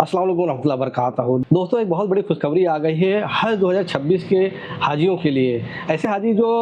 अस्सलाम वालेकुम रहमतुल्लाहि व बरकातहू। दोस्तों, एक बहुत बड़ी खुशखबरी आ गई है हज 2026 के हाजियों के लिए। ऐसे हाजी जो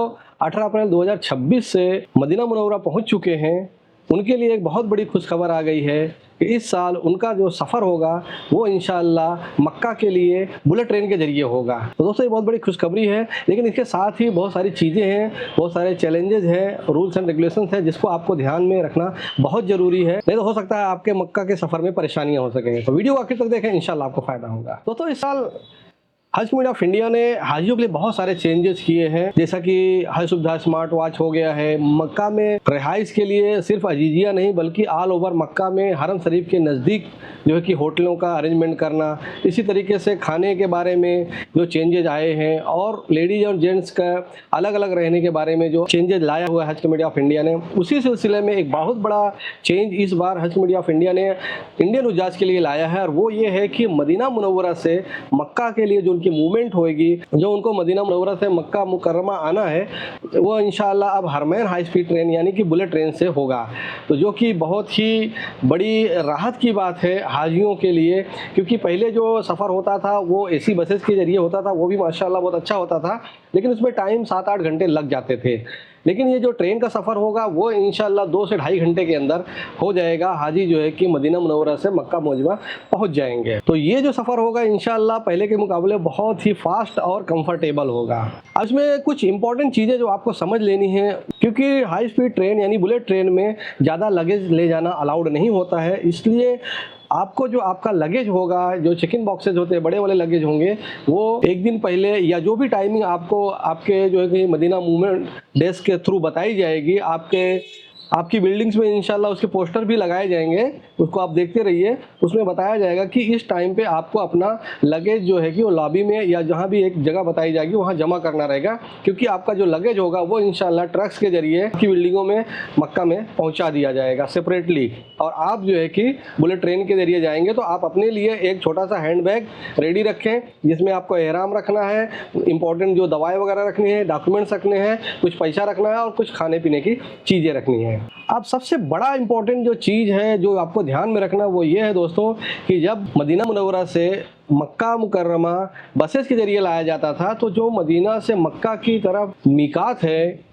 18 अप्रैल 2026 से मदीना मुनव्वरा पहुंच चुके हैं, उनके लिए एक बहुत बड़ी खुशखबर आ गई है कि इस साल उनका जो सफ़र होगा वो इंशाअल्लाह मक्का के लिए बुलेट ट्रेन के ज़रिए होगा। तो दोस्तों, ये बहुत बड़ी खुशखबरी है, लेकिन इसके साथ ही बहुत सारी चीज़ें हैं, बहुत सारे चैलेंजेस हैं, रूल्स एंड रेगुलेशंस हैं, जिसको आपको ध्यान में रखना बहुत ज़रूरी है। नहीं तो हो सकता है आपके मक्का के सफ़र में परेशानियाँ हो सकें। तो वीडियो आखिर तक देखें, इंशाअल्लाह आपको फ़ायदा होगा। दोस्तों, इस साल हज कमेटी ऑफ इंडिया ने हाजियों के लिए बहुत सारे चेंजेस किए हैं, जैसा कि हज सुविधा स्मार्ट वॉच हो गया है। मक्का में रिहाइश के लिए सिर्फ अजीजिया नहीं बल्कि ऑल ओवर मक्का में हरम शरीफ के नज़दीक जो है कि होटलों का अरेंजमेंट करना, इसी तरीके से खाने के बारे में जो चेंजेज आए हैं और लेडीज़ और जेंट्स का अलग अलग रहने के बारे में जो चेंजेज लाया हुआ है हज कमेटी ऑफ इंडिया ने, उसी सिलसिले में एक बहुत बड़ा चेंज इस बार हज कमेटी ऑफ इंडिया ने इंडियन हुज्जाज के लिए लाया है। और वो ये है कि मदीना मुनव्वरा से मक्का के लिए जो उनकी मूवमेंट होएगी, जो उनको मदीना मुनव्वरा से मक्का मुकर्रमा आना है, वो इंशाअल्लाह अब हरमैन हाई स्पीड ट्रेन यानी कि बुलेट ट्रेन से होगा। तो जो कि बहुत ही बड़ी राहत की बात है हाजियों के लिए, क्योंकि पहले जो सफ़र होता था वो एसी बसेस के ज़रिए होता था, वो भी माशाअल्लाह बहुत अच्छा होता था, लेकिन उसमें टाइम 7-8 घंटे लग जाते थे। लेकिन ये जो ट्रेन का सफ़र होगा वो इंशाअल्लाह 2 से ढाई घंटे के अंदर हो जाएगा। हाजी जो है कि मदीना मुनव्वरा से मक्का मुअज्जमा पहुंच जाएंगे। तो ये जो सफ़र होगा इंशाअल्लाह पहले के मुकाबले बहुत ही फास्ट और कंफर्टेबल होगा। अब इसमें कुछ इंपॉर्टेंट चीज़ें जो आपको समझ लेनी है, क्योंकि हाई स्पीड ट्रेन यानी बुलेट ट्रेन में ज़्यादा लगेज ले जाना अलाउड नहीं होता है, इसलिए आपको जो आपका लगेज होगा, जो चेक इन बॉक्सेज होते हैं, बड़े वाले लगेज होंगे, वो एक दिन पहले या जो भी टाइमिंग आपको आपके जो है कि मदीना मूवमेंट डेस्क के थ्रू बताई जाएगी, आपकी बिल्डिंग्स में इंशाल्लाह उसके पोस्टर भी लगाए जाएंगे, उसको आप देखते रहिए। उसमें बताया जाएगा कि इस टाइम पे आपको अपना लगेज जो है कि वो लॉबी में या जहाँ भी एक जगह बताई जाएगी वहाँ जमा करना रहेगा, क्योंकि आपका जो लगेज होगा वो इंशाल्लाह ट्रक्स के ज़रिए आपकी बिल्डिंगों में मक्का में पहुँचा दिया जाएगा सेपरेटली। और आप जो है कि बुलेट ट्रेन के ज़रिए जाएंगे तो आप अपने लिए एक छोटा सा हैंड बैग रेडी रखें, जिसमें आपको एहराम रखना है, इंपॉर्टेंट जो दवाएँ वगैरह रखनी है, डॉक्यूमेंट्स रखने हैं, कुछ पैसा रखना है और कुछ खाने पीने की चीज़ें रखनी है। अब सबसे बड़ा इंपॉर्टेंट जो चीज़ है जो आपको ध्यान में रखना वो ये है दोस्तों, कि जब मदीना मुनव्वरा से मक्का मुकर्रमा बसेस के ज़रिए लाया जाता था, तो जो मदीना से मक्का की तरफ मीकात है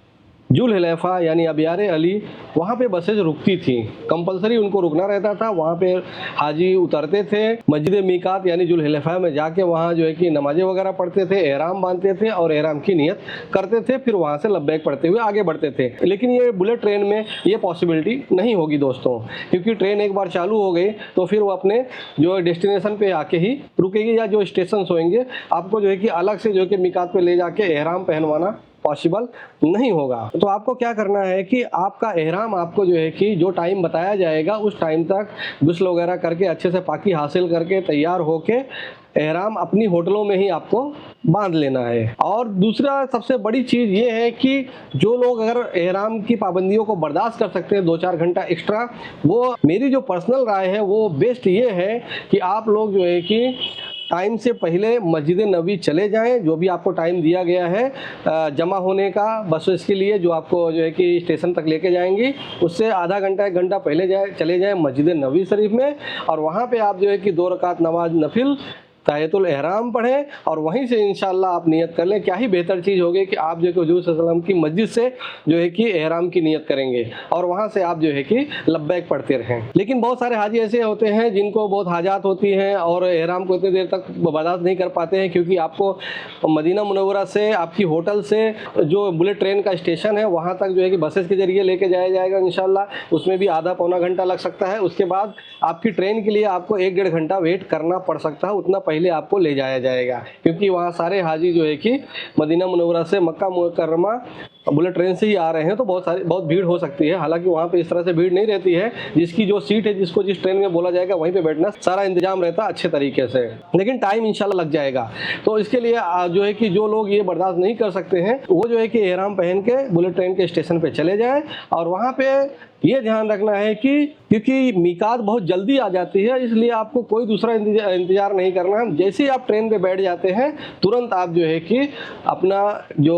जुल हुलैफा यानी अबियार अली, वहाँ पे बसेज रुकती थी, कंपलसरी उनको रुकना रहता था। वहाँ पे हाजी उतरते थे, मस्जिद मीकात यानी जुल हुलैफा में जाके वहाँ जो है कि नमाज़ें वगैरह पढ़ते थे, एहराम बांधते थे और एहराम की नियत करते थे, फिर वहाँ से लब्बैक पढ़ते हुए आगे बढ़ते थे। लेकिन ये बुलेट ट्रेन में ये पॉसिबिलिटी नहीं होगी दोस्तों, क्योंकि ट्रेन एक बार चालू हो गई तो फिर वो अपने जो डेस्टिनेशन पे आके ही रुकेगी, या जो स्टेशन होंगे आपको जो है कि अलग से जो है कि मीकात पे ले जाके एहराम पहनवाना पॉसिबल नहीं होगा। तो आपको क्या करना है कि आपका एहराम आपको जो है कि जो टाइम बताया जाएगा उस टाइम तक गुस्ल वगैरह करके अच्छे से पाकी हासिल करके तैयार होके एहराम अपनी होटलों में ही आपको बांध लेना है। और दूसरा सबसे बड़ी चीज़ ये है कि जो लोग अगर एहराम की पाबंदियों को बर्दाश्त कर सकते हैं 2-4 घंटा एक्स्ट्रा, वो मेरी जो पर्सनल राय है वो बेस्ट ये है कि आप लोग जो है कि टाइम से पहले मस्जिद नबी चले जाएं। जो भी आपको टाइम दिया गया है जमा होने का बसेस के लिए, जो आपको जो है कि स्टेशन तक लेके जाएंगी, उससे आधा घंटा 1 घंटा पहले चले जाएं मस्जिद नबी शरीफ में, और वहाँ पे आप जो है कि 2 रकात नमाज नफिल ताहियतुल एहराम पढ़ें और वहीं से इंशाअल्लाह आप नियत कर लें। क्या ही बेहतर चीज़ होगी कि आप जो है कि हुजूर सल्लल्लाहु अलैहि वसल्लम की मस्जिद से जो है कि एहराम की नियत करेंगे और वहाँ से आप जो है कि लब्बैक पढ़ते रहें। लेकिन बहुत सारे हाजी ऐसे होते हैं जिनको बहुत हाजात होती हैं और एहराम को इतनी देर तक बर्दाश्त नहीं कर पाते हैं, क्योंकि आपको मदीना मुनव्वरा से आपकी होटल से जो बुलेट ट्रेन का स्टेशन है वहाँ तक जो है कि बसेस के ज़रिए लेके जाया जाएगा इंशाअल्लाह। उसमें भी आधा पौना घंटा लग सकता है। उसके बाद आपकी ट्रेन के लिए आपको 1-1.5 घंटा वेट करना पड़ सकता है, उतना पहले आपको ले जाया जाएगा, क्योंकि वहाँ सारे हाजी जो है कि मदीना मुनव्वरा से मक्का मुकर्रमा बुलेट ट्रेन से ही आ रहे हैं, तो बहुत भीड़ हो सकती है। हालांकि वहाँ पे इस तरह से भीड़ नहीं रहती है, जिसकी जो सीट है, जिसको जिस ट्रेन में बोला जाएगा वहीं पे बैठना सारा इंतजाम रहता है अच्छे तरीके से, लेकिन टाइम इंशाल्लाह लग जाएगा। तो इसके लिए जो है कि जो लोग ये बर्दाश्त नहीं कर सकते हैं वो जो है कि एहराम पहन के बुलेट ट्रेन के स्टेशन पे चले जाएं। और वहाँ पे ये ध्यान रखना है कि क्योंकि मीकात बहुत जल्दी आ जाती है, इसलिए आपको कोई दूसरा इंतजार नहीं करना है। जैसे ही आप ट्रेन पे बैठ जाते हैं तुरंत आप जो है कि अपना जो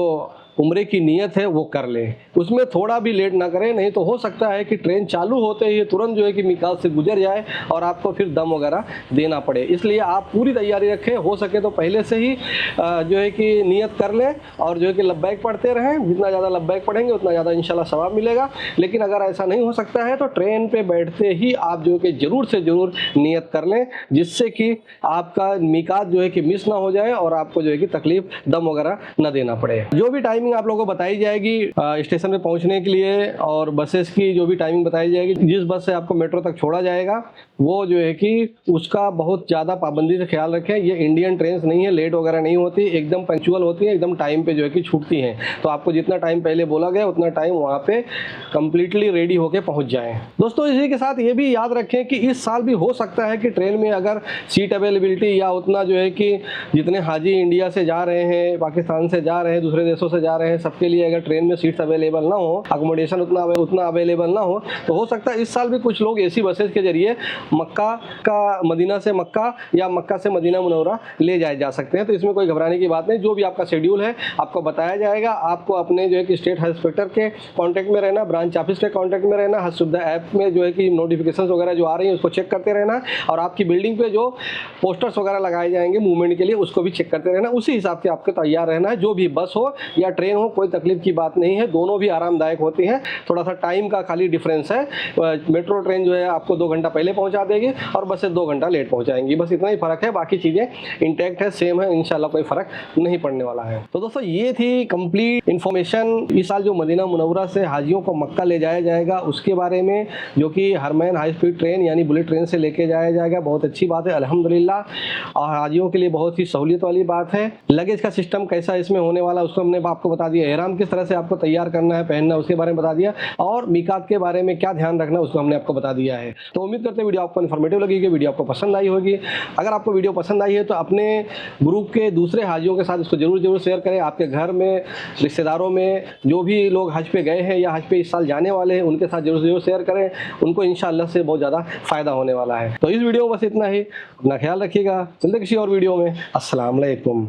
उम्रे की नीयत है वो कर लें, उसमें थोड़ा भी लेट ना करें, नहीं तो हो सकता है कि ट्रेन चालू होते ही तुरंत जो है कि मीकात से गुजर जाए और आपको फिर दम वगैरह देना पड़े। इसलिए आप पूरी तैयारी रखें, हो सके तो पहले से ही जो है कि नियत कर लें और जो है कि लब्बैक पढ़ते रहें। जितना ज़्यादा लब्बैक पढ़ेंगे उतना ज़्यादा इंशाल्लाह सवाब मिलेगा। लेकिन अगर ऐसा नहीं हो सकता है तो ट्रेन पे बैठते ही आप जो है कि ज़रूर से ज़रूर नियत कर लें, जिससे कि आपका मीकात जो है कि मिस ना हो जाए और आपको जो है कि तकलीफ दम वगैरह न देना पड़े। जो भी टाइमिंग आप लोगों को बताई जाएगी स्टेशन पे पहुंचने के लिए और बसेस की जो भी टाइमिंग बताई जाएगी, जिस बस से आपको मेट्रो तक छोड़ा जाएगा वो जो है कि उसका बहुत ज़्यादा पाबंदी से ख्याल रखें। ये इंडियन ट्रेन नहीं है, लेट वगैरह नहीं होती, एकदम पंक्चुअल होती है, एकदम टाइम पे जो है कि छूटती हैं। तो आपको जितना टाइम पहले बोला गया उतना टाइम वहाँ पे कंप्लीटली रेडी होके पहुँच जाएं। दोस्तों इसी के साथ ये भी याद रखें कि इस साल भी हो सकता है कि ट्रेन में अगर सीट अवेलेबिलिटी या उतना जो है कि जितने हाजी इंडिया से जा रहे हैं, पाकिस्तान से जा रहे हैं, दूसरे देशों से जा रहे हैं, सबके लिए अगर ट्रेन में सीट्स अवेलेबल ना हो, अकोमोडेशन उतना अवेलेबल ना हो, तो हो सकता है इस साल भी कुछ लोग एसी बसेस के जरिए मदीना से मक्का या मक्का से मदीना मुनव्वरा ले जाए जा सकते हैं। तो इसमें कोई घबराने की बात नहीं, जो भी आपका शेड्यूल है आपको बताया जाएगा। आपको अपने जो है कि स्टेट हज इंस्पेक्टर के कॉन्टैक्ट में रहना, ब्रांच ऑफिस के कॉन्टैक्ट में रहना, हज सुविधा ऐप में जो है कि नोटिफिकेशन वगैरह जो आ रही है उसको चेक करते रहना, और आपकी बिल्डिंग पे जो पोस्टर्स वगैरह लगाए जाएंगे मूवमेंट के लिए उसको भी चेक करते रहना। उसी हिसाब से आपको तैयार रहना है। जो भी बस हो या ट्रेन हो, कोई तकलीफ की बात नहीं है, दोनों भी आरामदायक होती हैं। थोड़ा सा टाइम का खाली डिफरेंस है। मेट्रो ट्रेन जो है आपको 2 घंटा पहले पहुंचा देगी और बसें 2 घंटा लेट पहुंचाएंगी, बस इतना ही फर्क है। बाकी चीज़ें इंटैक्ट है, सेम है, इंशाल्लाह कोई फर्क नहीं पड़ने वाला है। तो दोस्तों ये थी कंप्लीट इन्फॉर्मेशन इस साल जो मदीना मुनव्वरा से हाजियों को मक्का ले जाया जाएगा उसके बारे में, जो कि हरमैन हाई स्पीड ट्रेन यानी बुलेट ट्रेन से लेके जाया जाएगा। बहुत अच्छी बात है अल्हम्दुलिल्लाह, और हाजियों के लिए बहुत ही सहूलियत वाली बात है। लगेज का सिस्टम कैसा इसमें होने वाला उसको हमने आपको बता दिया, एहराम किस तरह से आपको तैयार करना है, पहनना, उसके बारे में बता दिया, और मीकात के बारे में क्या ध्यान रखना उसको हमने आपको बता दिया है। तो उम्मीद करते हैं वीडियो आपको इन्फॉर्मेटिव लगेगी, वीडियो आपको पसंद आई होगी। अगर आपको वीडियो पसंद आई है तो अपने ग्रुप के दूसरे हाजियों के साथ इसको जरूर शेयर करें। आपके घर में, रिश्तेदारों में जो भी लोग हज पे गए हैं या हज पे इस साल जाने वाले हैं उनके साथ जरूर शेयर करें, उनको इंशाअल्लाह से बहुत ज़्यादा फ़ायदा होने वाला है। तो इस वीडियो में बस इतना ही, अपना ख्याल रखिएगा, चलते किसी और वीडियो में। अस्सलाम वालेकुम।